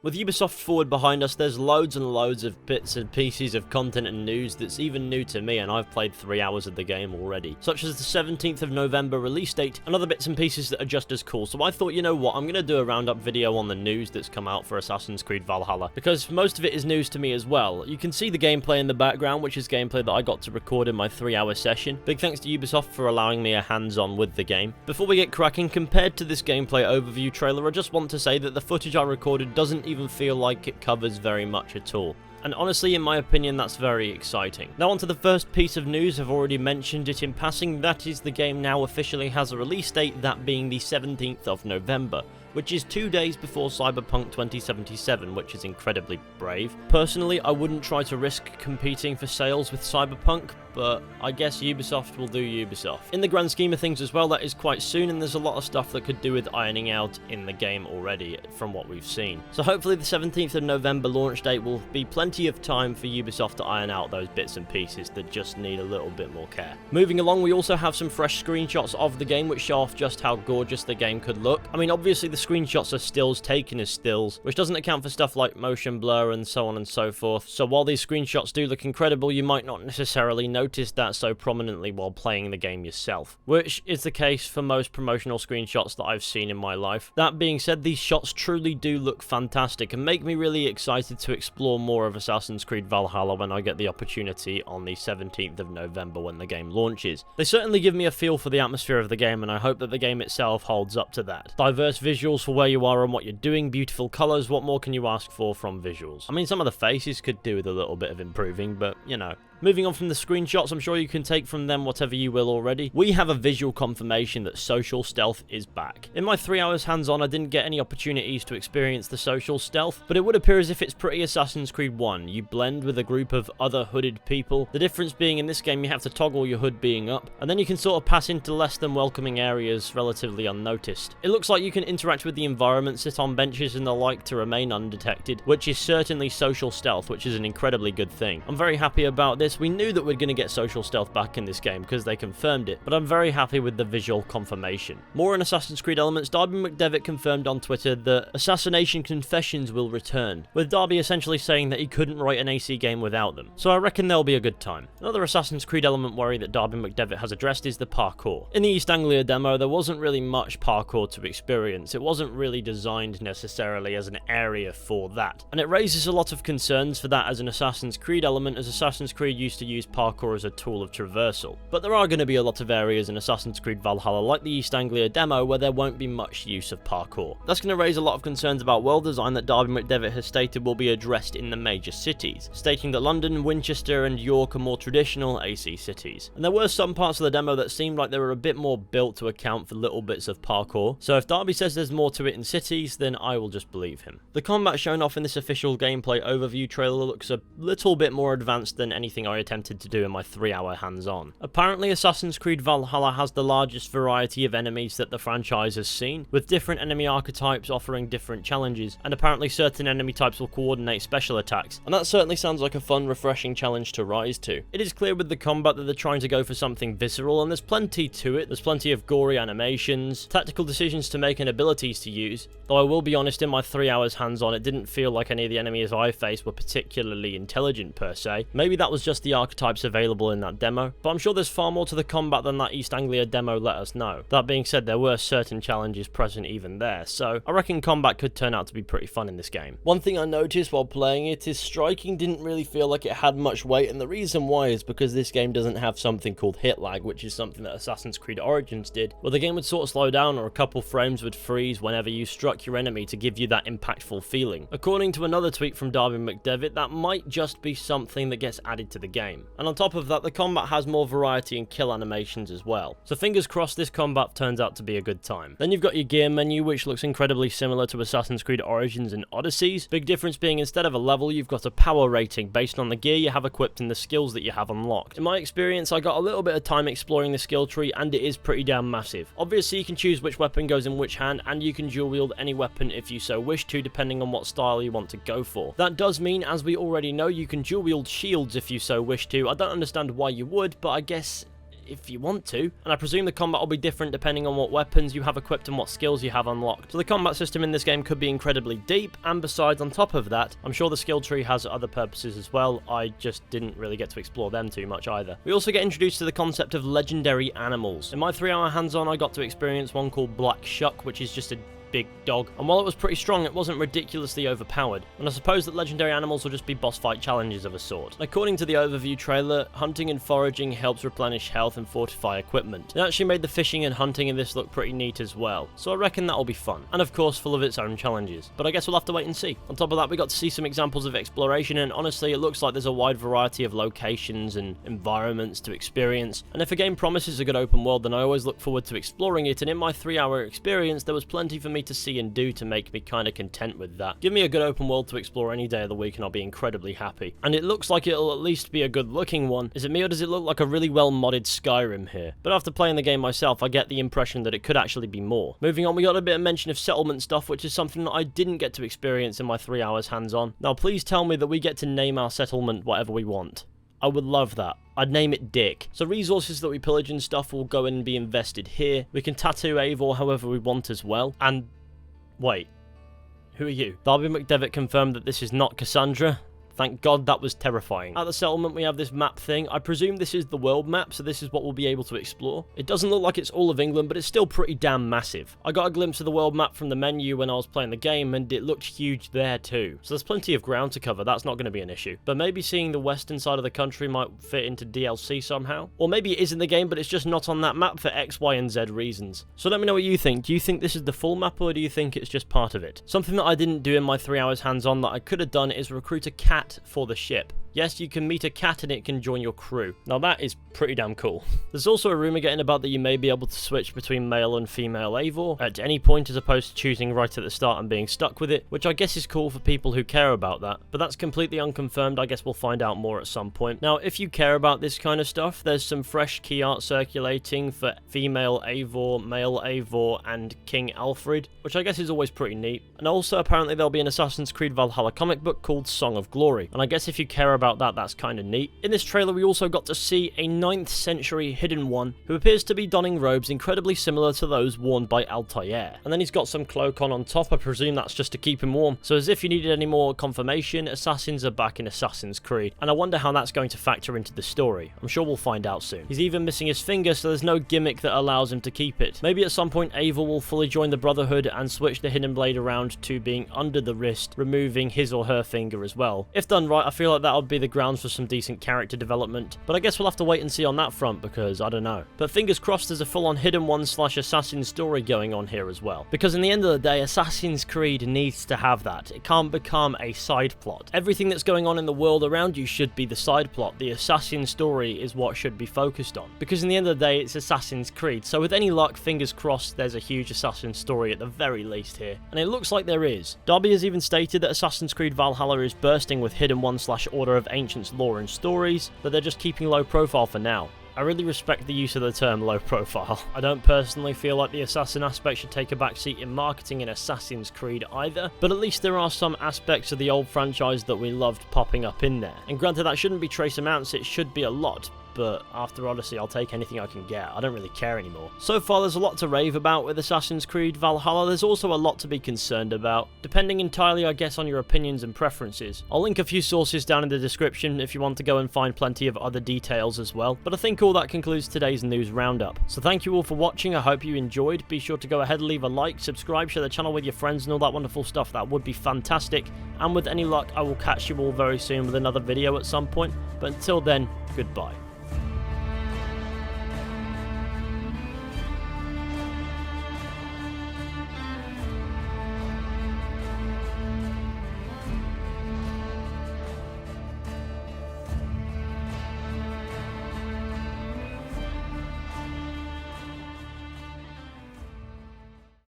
With Ubisoft Forward behind us, there's loads and loads of bits and pieces of content and news that's even new to me, and I've played 3 hours of the game already, such as the 17th of November release date and other bits and pieces that are just as cool. So I thought, you know what, I'm going to do a roundup video on the news that's come out for Assassin's Creed Valhalla, because most of it is news to me as well. You can see the gameplay in the background, which is gameplay that I got to record in my 3-hour session. Big thanks to Ubisoft for allowing me a hands-on with the game. Before we get cracking, compared to this gameplay overview trailer, I just want to say that the footage I recorded doesn't even feel like it covers very much at all. And honestly, in my opinion, that's very exciting. Now onto the first piece of news. I've already mentioned it in passing. That is, the game now officially has a release date, that being the 17th of November, which is 2 days before Cyberpunk 2077, which is incredibly brave. Personally, I wouldn't try to risk competing for sales with Cyberpunk, but I guess Ubisoft will do Ubisoft. In the grand scheme of things as well, that is quite soon, and there's a lot of stuff that could do with ironing out in the game already, from what we've seen. So hopefully the 17th of November launch date will be plenty of time for Ubisoft to iron out those bits and pieces that just need a little bit more care. Moving along, we also have some fresh screenshots of the game which show off just how gorgeous the game could look. I mean, obviously the screenshots are stills taken as stills, which doesn't account for stuff like motion blur and so on and so forth. So while these screenshots do look incredible, you might not necessarily notice that so prominently while playing the game yourself, which is the case for most promotional screenshots that I've seen in my life. That being said, these shots truly do look fantastic and make me really excited to explore more of Assassin's Creed Valhalla when I get the opportunity on the 17th of November when the game launches. They certainly give me a feel for the atmosphere of the game, and I hope that the game itself holds up to that. Diverse visuals for where you are and what you're doing, beautiful colours, what more can you ask for from visuals? I mean, some of the faces could do with a little bit of improving, but you know. Moving on from the screenshots, I'm sure you can take from them whatever you will already. We have a visual confirmation that social stealth is back. In my 3 hours hands-on, I didn't get any opportunities to experience the social stealth, but it would appear as if it's pretty Assassin's Creed 1. You blend with a group of other hooded people. The difference being in this game you have to toggle your hood being up, and then you can sort of pass into less than welcoming areas relatively unnoticed. It looks like you can interact with the environment, sit on benches and the like to remain undetected, which is certainly social stealth, which is an incredibly good thing. I'm very happy about this. We knew that we're going to get social stealth back in this game because they confirmed it, but I'm very happy with the visual confirmation. More on Assassin's Creed elements, Darby McDevitt confirmed on Twitter that Assassination Confessions will return, with Darby essentially saying that he couldn't write an AC game without them, so I reckon there'll be a good time. Another Assassin's Creed element worry that Darby McDevitt has addressed is the parkour. In the East Anglia demo, there wasn't really much parkour to experience. It wasn't really designed necessarily as an area for that, and it raises a lot of concerns for that as an Assassin's Creed element, as Assassin's Creed used to use parkour as a tool of traversal. But there are going to be a lot of areas in Assassin's Creed Valhalla, like the East Anglia demo, where there won't be much use of parkour. That's going to raise a lot of concerns about world design that Darby McDevitt has stated will be addressed in the major cities, stating that London, Winchester and York are more traditional AC cities. And there were some parts of the demo that seemed like they were a bit more built to account for little bits of parkour, so if Darby says there's more to it in cities, then I will just believe him. The combat shown off in this official gameplay overview trailer looks a little bit more advanced than anything I attempted to do in my 3-hour hands-on. Apparently Assassin's Creed Valhalla has the largest variety of enemies that the franchise has seen, with different enemy archetypes offering different challenges, and apparently certain enemy types will coordinate special attacks, and that certainly sounds like a fun, refreshing challenge to rise to. It is clear with the combat that they're trying to go for something visceral, and there's plenty to it. There's plenty of gory animations, tactical decisions to make and abilities to use, though I will be honest, in my 3 hours hands-on it didn't feel like any of the enemies I faced were particularly intelligent per se. Maybe that was just the archetypes available in that demo, but I'm sure there's far more to the combat than that East Anglia demo let us know. That being said, there were certain challenges present even there, so I reckon combat could turn out to be pretty fun in this game. One thing I noticed while playing it is striking didn't really feel like it had much weight, and the reason why is because this game doesn't have something called hit lag, which is something that Assassin's Creed Origins did, where the game would sort of slow down or a couple frames would freeze whenever you struck your enemy to give you that impactful feeling. According to another tweet from Darby McDevitt, that might just be something that gets added to the game. And on top of that, the combat has more variety and kill animations as well. So fingers crossed this combat turns out to be a good time. Then you've got your gear menu, which looks incredibly similar to Assassin's Creed Origins and Odyssey's. Big difference being instead of a level, you've got a power rating based on the gear you have equipped and the skills that you have unlocked. In my experience, I got a little bit of time exploring the skill tree and it is pretty damn massive. Obviously you can choose which weapon goes in which hand, and you can dual wield any weapon if you so wish to, depending on what style you want to go for. That does mean, as we already know, you can dual wield shields if you so wish to. I don't understand why you would, but I guess if you want to, and I presume the combat will be different depending on what weapons you have equipped and what skills you have unlocked. So the combat system in this game could be incredibly deep, and besides, on top of that, I'm sure the skill tree has other purposes as well. I just didn't really get to explore them too much either. We also get introduced to the concept of legendary animals. In my 3-hour hands-on, I got to experience one called Black Shuck, which is just a big dog, and while it was pretty strong, it wasn't ridiculously overpowered, and I suppose that legendary animals will just be boss fight challenges of a sort. According to the overview trailer, hunting and foraging helps replenish health and fortify equipment. It actually made the fishing and hunting in this look pretty neat as well, so I reckon that'll be fun, and of course full of its own challenges, but I guess we'll have to wait and see. On top of that, we got to see some examples of exploration, and honestly it looks like there's a wide variety of locations and environments to experience, and if a game promises a good open world, then I always look forward to exploring it, and in my 3-hour experience there was plenty for me to see and do to make me kind of content with that. Give me a good open world to explore any day of the week and I'll be incredibly happy. And it looks like it'll at least be a good looking one. Is it me, or does it look like a really well modded Skyrim here? But after playing the game myself, I get the impression that it could actually be more. Moving on, we got a bit of mention of settlement stuff, which is something that I didn't get to experience in my 3 hours hands-on. Now please tell me that we get to name our settlement whatever we want. I would love that. I'd name it Dick. So resources that we pillage and stuff will go in and be invested here. We can tattoo Eivor however we want as well. And wait, who are you? Darby McDevitt confirmed that this is not Cassandra. Thank God, that was terrifying. At the settlement, we have this map thing. I presume this is the world map, so this is what we'll be able to explore. It doesn't look like it's all of England, but it's still pretty damn massive. I got a glimpse of the world map from the menu when I was playing the game, and it looked huge there too. So there's plenty of ground to cover, that's not going to be an issue. But maybe seeing the western side of the country might fit into DLC somehow. Or maybe it is in the game, but it's just not on that map for X, Y, and Z reasons. So let me know what you think. Do you think this is the full map, or do you think it's just part of it? Something that I didn't do in my 3 hours hands-on that I could have done is recruit a cat for the ship. Yes, you can meet a cat and it can join your crew. Now that is pretty damn cool. There's also a rumour getting about that you may be able to switch between male and female Eivor at any point, as opposed to choosing right at the start and being stuck with it, which I guess is cool for people who care about that, but that's completely unconfirmed. I guess we'll find out more at some point. Now, if you care about this kind of stuff, there's some fresh key art circulating for female Eivor, male Eivor, and King Alfred, which I guess is always pretty neat. And also, apparently there'll be an Assassin's Creed Valhalla comic book called Song of Glory, and I guess if you care about that, that's kind of neat. In this trailer, we also got to see a 9th century hidden one who appears to be donning robes incredibly similar to those worn by Altair. And then he's got some cloak on top. I presume that's just to keep him warm. So as if you needed any more confirmation, assassins are back in Assassin's Creed, and I wonder how that's going to factor into the story. I'm sure we'll find out soon. He's even missing his finger, so there's no gimmick that allows him to keep it. Maybe at some point Eivor will fully join the Brotherhood and switch the hidden blade around to being under the wrist, removing his or her finger as well. If done right, I feel like that would be the grounds for some decent character development, but I guess we'll have to wait and see on that front, because I don't know. But fingers crossed there's a full-on hidden one / assassin story going on here as well, because in the end of the day, Assassin's Creed needs to have that. It can't become a side plot. Everything that's going on in the world around you should be the side plot. The assassin story is what should be focused on, because in the end of the day, it's Assassin's Creed. So with any luck, fingers crossed, there's a huge assassin story at the very least here, and it looks like there is. Darby has even stated that Assassin's Creed Valhalla is bursting with hidden one / Order of Ancients lore and stories, but they're just keeping low profile for now. I really respect the use of the term low profile. I don't personally feel like the assassin aspect should take a backseat in marketing in Assassin's Creed either, but at least there are some aspects of the old franchise that we loved popping up in there. And granted, that shouldn't be trace amounts, it should be a lot, but after Odyssey, I'll take anything I can get. I don't really care anymore. So far, there's a lot to rave about with Assassin's Creed Valhalla. There's also a lot to be concerned about, depending entirely, I guess, on your opinions and preferences. I'll link a few sources down in the description if you want to go and find plenty of other details as well. But I think all that concludes today's news roundup. So thank you all for watching. I hope you enjoyed. Be sure to go ahead and leave a like, subscribe, share the channel with your friends and all that wonderful stuff. That would be fantastic. And with any luck, I will catch you all very soon with another video at some point. But until then, goodbye.